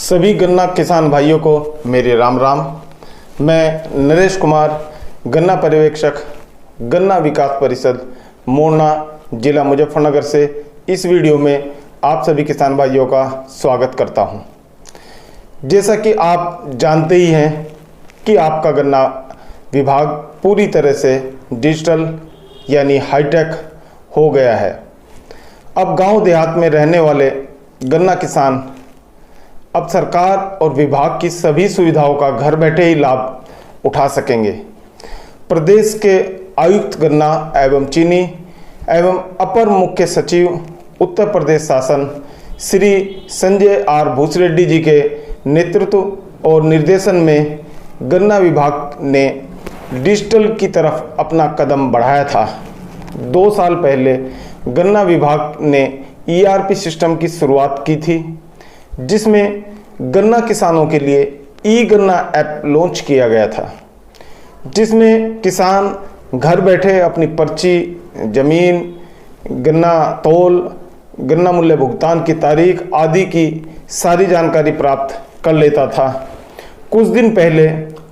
सभी गन्ना किसान भाइयों को मेरे राम राम। मैं नरेश कुमार, गन्ना पर्यवेक्षक, गन्ना विकास परिषद मोरना, जिला मुजफ्फरनगर से इस वीडियो में आप सभी किसान भाइयों का स्वागत करता हूं। जैसा कि आप जानते ही हैं कि आपका गन्ना विभाग पूरी तरह से डिजिटल यानी हाईटेक हो गया है। अब गांव देहात में रहने वाले गन्ना किसान अब सरकार और विभाग की सभी सुविधाओं का घर बैठे ही लाभ उठा सकेंगे। प्रदेश के आयुक्त गन्ना एवं चीनी एवं अपर मुख्य सचिव उत्तर प्रदेश शासन श्री संजय आर भूसरेड्डी जी के नेतृत्व और निर्देशन में गन्ना विभाग ने डिजिटल की तरफ अपना कदम बढ़ाया था। 2 साल पहले गन्ना विभाग ने ERP सिस्टम की शुरुआत की थी, जिसमें गन्ना किसानों के लिए गन्ना ऐप लॉन्च किया गया था, जिसमें किसान घर बैठे अपनी पर्ची, जमीन, गन्ना तौल, गन्ना मूल्य भुगतान की तारीख आदि की सारी जानकारी प्राप्त कर लेता था। कुछ दिन पहले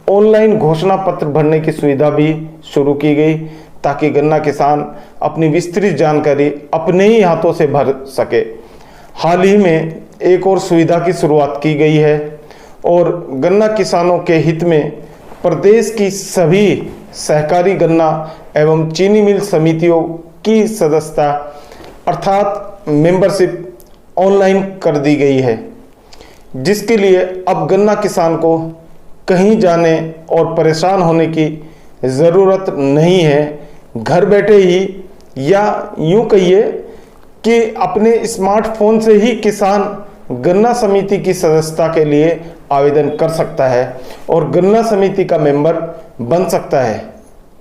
ऑनलाइन घोषणा पत्र भरने की सुविधा भी शुरू की गई, ताकि गन्ना किसान अपनी विस्तृत जानकारी अपने ही हाथों से भर सके। हाल ही में एक और सुविधा की शुरुआत की गई है और गन्ना किसानों के हित में प्रदेश की सभी सहकारी गन्ना एवं चीनी मिल समितियों की सदस्यता अर्थात मेंबरशिप ऑनलाइन कर दी गई है, जिसके लिए अब गन्ना किसान को कहीं जाने और परेशान होने की ज़रूरत नहीं है। घर बैठे ही या यूं कहिए कि अपने स्मार्टफोन से ही किसान गन्ना समिति की सदस्यता के लिए आवेदन कर सकता है और गन्ना समिति का मेंबर बन सकता है।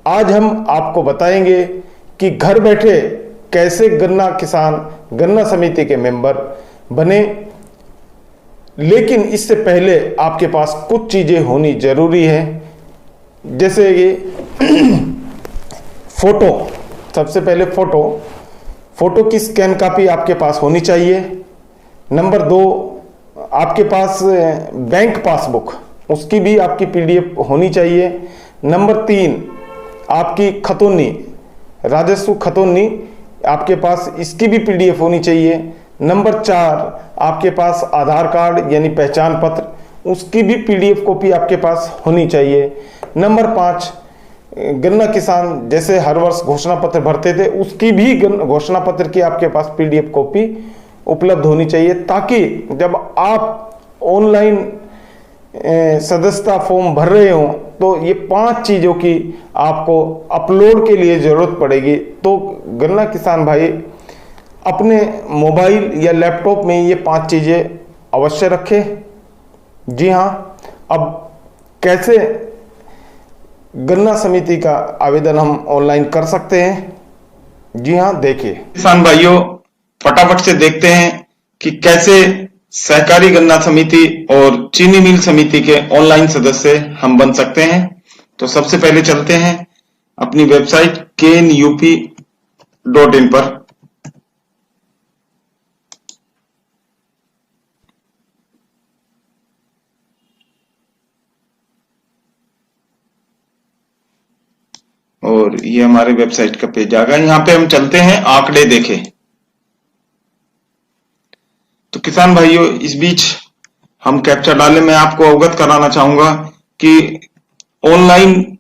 आज हम आपको बताएंगे कि घर बैठे कैसे गन्ना किसान गन्ना समिति के मेंबर बने, लेकिन इससे पहले आपके पास कुछ चीज़ें होनी जरूरी है, जैसे कि फोटो। सबसे पहले फोटो की स्कैन कॉपी आपके पास होनी चाहिए। नंबर 2, आपके पास बैंक पासबुक, उसकी भी आपकी PDF होनी चाहिए। नंबर 3, आपकी खतौनी, राजस्व खतौनी आपके पास, इसकी भी PDF होनी चाहिए। नंबर 4, आपके पास आधार कार्ड यानी पहचान पत्र, उसकी भी PDF कॉपी आपके पास होनी चाहिए। नंबर 5, गन्ना किसान जैसे हर वर्ष घोषणा पत्र भरते थे, उसकी भी घोषणा पत्र की आपके पास PDF कॉपी उपलब्ध होनी चाहिए, ताकि जब आप ऑनलाइन सदस्यता फॉर्म भर रहे हो तो ये 5 चीज़ों की आपको अपलोड के लिए ज़रूरत पड़ेगी। तो गन्ना किसान भाई अपने मोबाइल या लैपटॉप में ये 5 चीज़ें अवश्य रखें। जी हाँ, अब कैसे गन्ना समिति का आवेदन हम ऑनलाइन कर सकते हैं? जी हाँ, देखिए किसान भाइयों, फटाफट से देखते हैं कि कैसे सहकारी गन्ना समिति और चीनी मिल समिति के ऑनलाइन सदस्य हम बन सकते हैं। तो सबसे पहले चलते हैं अपनी वेबसाइट knup.in पर। और ये हमारे वेबसाइट का पेज आ गया। यहाँ पे हम चलते हैं आंकड़े देखें। तो किसान भाइयों, इस बीच हम कैप्चा डालें, मैं आपको अवगत कराना चाहूंगा कि ऑनलाइन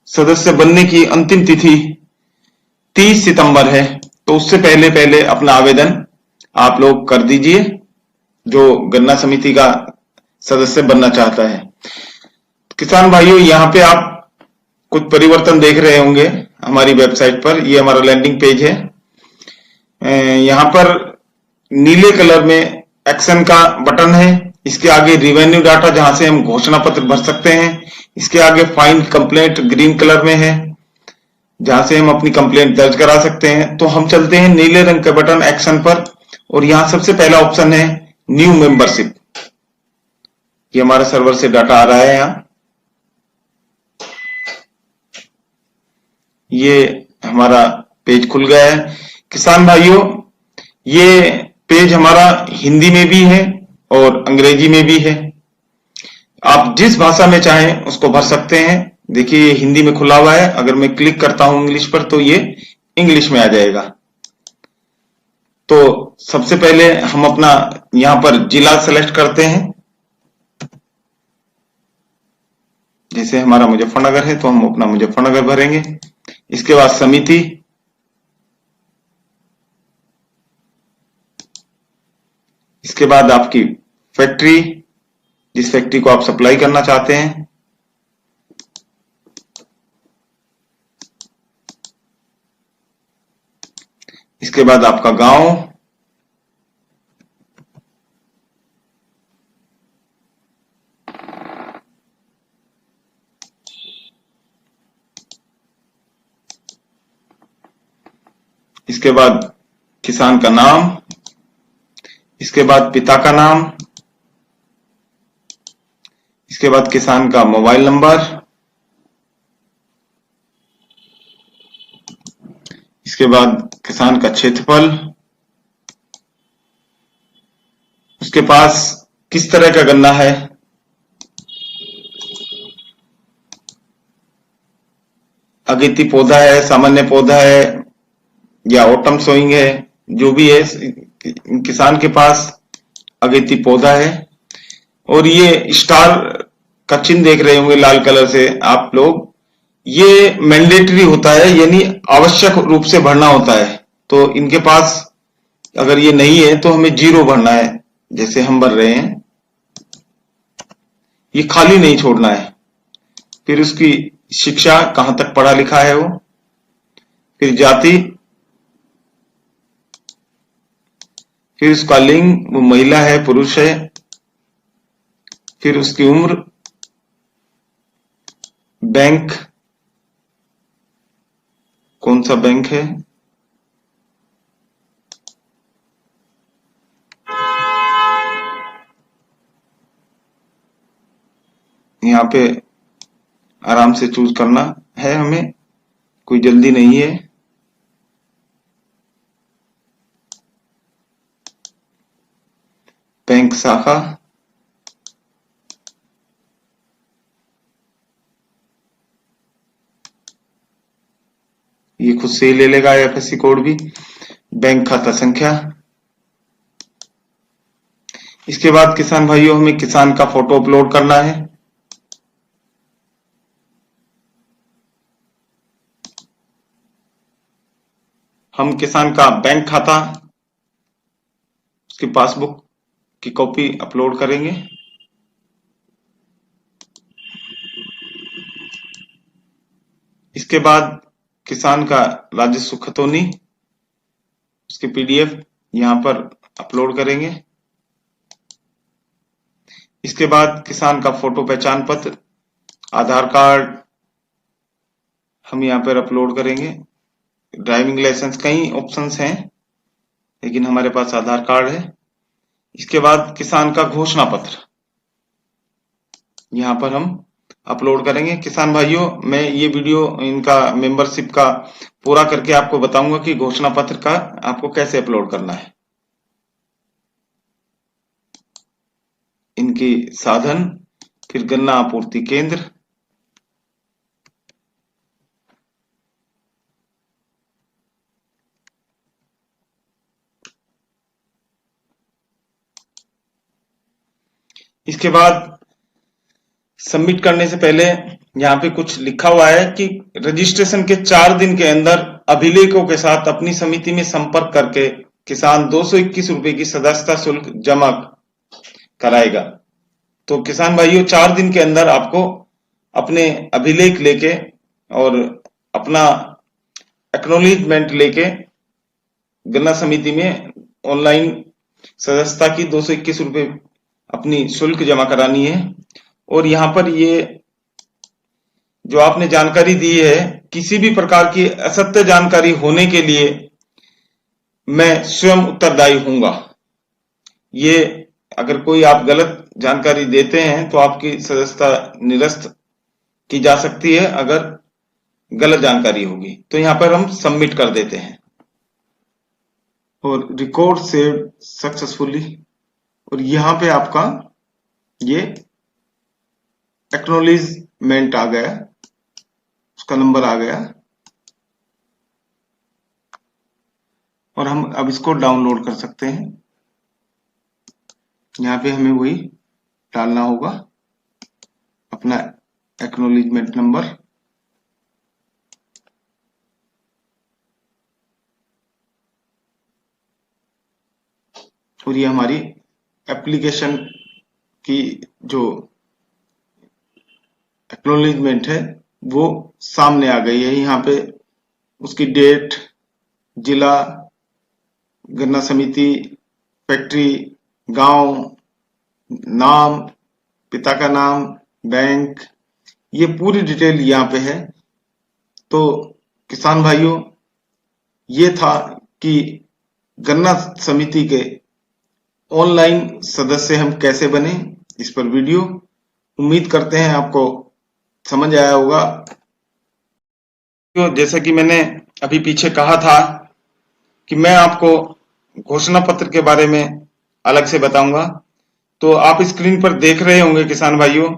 सदस्य बनने की अंतिम तिथि 30 सितंबर है। तो उससे पहले अपना आवेदन आप लोग कर दीजिए, जो गन्ना समिति का सदस्य बनना चाहता है। किसान भाइयों, यहाँ पे आप कुछ परिवर्तन देख रहे होंगे हमारी वेबसाइट पर। ये हमारा लैंडिंग पेज है। यहाँ पर नीले कलर में एक्शन का बटन है, इसके आगे रिवेन्यू डाटा जहां से हम घोषणा पत्र भर सकते हैं, इसके आगे फाइंड कंप्लेंट ग्रीन कलर में है, जहां से हम अपनी कंप्लेंट दर्ज करा सकते हैं। तो हम चलते हैं नीले रंग के बटन एक्शन पर, और यहां सबसे पहला ऑप्शन है न्यू मेंबरशिप। ये हमारे सर्वर से डाटा आ रहा है। यहाँ ये हमारा पेज खुल गया है। किसान भाइयों, ये पेज हमारा हिंदी में भी है और अंग्रेजी में भी है। आप जिस भाषा में चाहें उसको भर सकते हैं। देखिए ये हिंदी में खुला हुआ है, अगर मैं क्लिक करता हूं इंग्लिश पर तो ये इंग्लिश में आ जाएगा। तो सबसे पहले हम अपना यहां पर जिला सेलेक्ट करते हैं। जैसे हमारा मुजफ्फरनगर है तो हम अपना मुजफ्फरनगर भरेंगे। इसके बाद समिति, इसके बाद आपकी फैक्ट्री, जिस फैक्ट्री को आप सप्लाई करना चाहते हैं, इसके बाद आपका गांव, इसके बाद किसान का नाम, इसके बाद पिता का नाम, इसके बाद किसान का मोबाइल नंबर, इसके बाद किसान का क्षेत्रफल, उसके पास किस तरह का गन्ना है, अगेती पौधा है, सामान्य पौधा है या ऑटम सोइंग है, जो भी है किसान के पास अगेती पौधा है। और ये स्टार का चिन्ह देख रहे होंगे लाल कलर से आप लोग, ये मैंडेटरी होता है, यानी आवश्यक रूप से भरना होता है। तो इनके पास अगर ये नहीं है तो हमें 0 भरना है, जैसे हम भर रहे हैं। ये खाली नहीं छोड़ना है। फिर उसकी शिक्षा कहां तक पढ़ा लिखा है वो, फिर जाति, फिर उसका लिंग, वो महिला है पुरुष है, फिर उसकी उम्र, बैंक कौन सा बैंक है, यहाँ पे आराम से चूज करना है, हमें कोई जल्दी नहीं है। बैंक शाखा, ये खुद से ही ले लेगा आईएफएससी कोड भी। बैंक खाता संख्या। इसके बाद किसान भाइयों हमें किसान का फोटो अपलोड करना है। हम किसान का बैंक खाता, उसकी पासबुक की कॉपी अपलोड करेंगे। इसके बाद किसान का राजस्व खतौनी, उसकी पीडीएफ यहां पर अपलोड करेंगे। इसके बाद किसान का फोटो पहचान पत्र, आधार कार्ड हम यहां पर अपलोड करेंगे। ड्राइविंग लाइसेंस, कई ऑप्शंस हैं लेकिन हमारे पास आधार कार्ड है। इसके बाद किसान का घोषणा पत्र यहां पर हम अपलोड करेंगे। किसान भाइयों मैं ये वीडियो इनका मेंबरशिप का पूरा करके आपको बताऊंगा कि घोषणा पत्र का आपको कैसे अपलोड करना है। इनकी साधन, फिर गन्ना आपूर्ति केंद्र, इसके बाद सबमिट करने से पहले यहाँ पे कुछ लिखा हुआ है कि रजिस्ट्रेशन के 4 दिन के अंदर अभिलेखों के साथ अपनी समिति में संपर्क करके किसान 221 रुपए की सदस्यता शुल्क जमा कराएगा। तो किसान भाइयों 4 दिन के अंदर आपको अपने अभिलेख लेके और अपना एक्नॉलेजमेंट लेके गन्ना समिति में ऑनलाइन सदस्यता की 221 रुपए अपनी शुल्क जमा करानी है। और यहां पर ये जो आपने जानकारी दी है, किसी भी प्रकार की असत्य जानकारी होने के लिए मैं स्वयं उत्तरदायी हूंगा। ये अगर कोई आप गलत जानकारी देते हैं तो आपकी सदस्यता निरस्त की जा सकती है अगर गलत जानकारी होगी। तो यहां पर हम सबमिट कर देते हैं और रिकॉर्ड सेव्ड सक्सेसफुली और यहां पे आपका ये एक्नॉलेजमेंट आ गया, उसका नंबर आ गया, और हम अब इसको डाउनलोड कर सकते हैं। यहाँ पे हमें वही डालना होगा, अपना एक्नॉलेजमेंट नंबर। और ये हमारी एप्लीकेशन की जो एक्नॉलेजमेंट है वो सामने आ गई है। यहाँ पे उसकी डेट, जिला, गन्ना समिति, फैक्ट्री, गांव, नाम, पिता का नाम, बैंक, ये पूरी डिटेल यहाँ पे है। तो किसान भाइयों, ये था कि गन्ना समिति के ऑनलाइन सदस्य हम कैसे बने, इस पर वीडियो। उम्मीद करते हैं आपको समझ आया होगा। तो जैसा कि मैंने अभी पीछे कहा था कि मैं आपको घोषणा पत्र के बारे में अलग से बताऊंगा। तो आप स्क्रीन पर देख रहे होंगे किसान भाइयों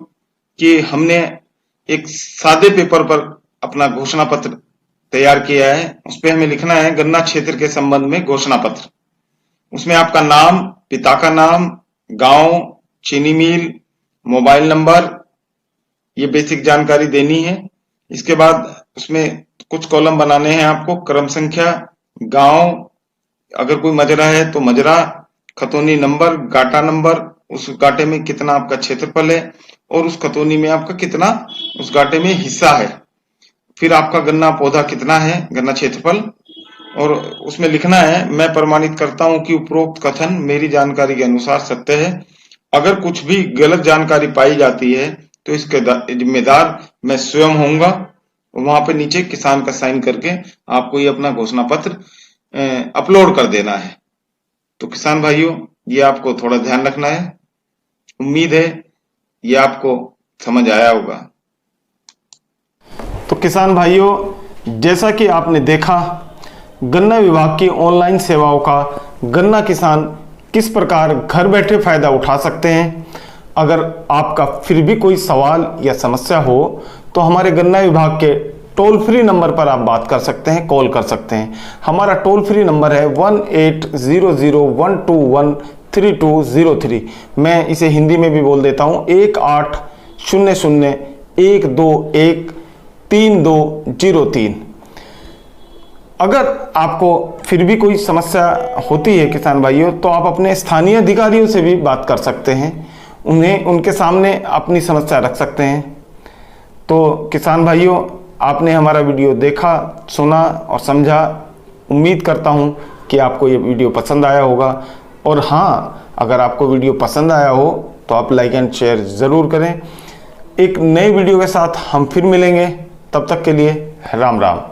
कि हमने एक सादे पेपर पर अपना घोषणा पत्र तैयार किया है। उस पे हमें लिखना है गन्ना क्षेत्र के संबंध में घोषणा पत्र। उसमें आपका नाम, पिता का नाम, गांव, चीनी मिल, मोबाइल नंबर, ये बेसिक जानकारी देनी है। इसके बाद उसमें कुछ कॉलम बनाने हैं आपको, क्रम संख्या, गांव, अगर कोई मजरा है तो मजरा, खतौनी नंबर, गाटा नंबर, उस गाटे में कितना आपका क्षेत्रफल है और उस खतौनी में आपका कितना उस गाटे में हिस्सा है। फिर आपका गन्ना पौधा कितना है, गन्ना क्षेत्रफल, और उसमें लिखना है मैं प्रमाणित करता हूं कि उपरोक्त कथन मेरी जानकारी के अनुसार सत्य है। अगर कुछ भी गलत जानकारी पाई जाती है तो इसके जिम्मेदार मैं स्वयं होऊंगा। वहां पे नीचे किसान का साइन करके आपको ये अपना घोषणा पत्र अपलोड कर देना है। तो किसान भाइयों, ये आपको थोड़ा ध्यान रखना है। उम्मीद है ये आपको समझ आया होगा। तो किसान भाइयों, जैसा कि आपने देखा गन्ना विभाग की ऑनलाइन सेवाओं का गन्ना किसान किस प्रकार घर बैठे फायदा उठा सकते हैं। अगर आपका फिर भी कोई सवाल या समस्या हो तो हमारे गन्ना विभाग के टोल फ्री नंबर पर आप बात कर सकते हैं, कॉल कर सकते हैं। हमारा टोल फ्री नंबर है 1800121323। मैं इसे हिंदी में भी बोल देता हूँ, 1800121323। अगर आपको फिर भी कोई समस्या होती है किसान भाइयों, तो आप अपने स्थानीय अधिकारियों से भी बात कर सकते हैं, उनके सामने अपनी समस्या रख सकते हैं। तो किसान भाइयों, आपने हमारा वीडियो देखा, सुना और समझा। उम्मीद करता हूं कि आपको ये वीडियो पसंद आया होगा। और हाँ, अगर आपको वीडियो पसंद आया हो तो आप लाइक एंड शेयर ज़रूर करें। एक नए वीडियो के साथ हम फिर मिलेंगे, तब तक के लिए राम राम।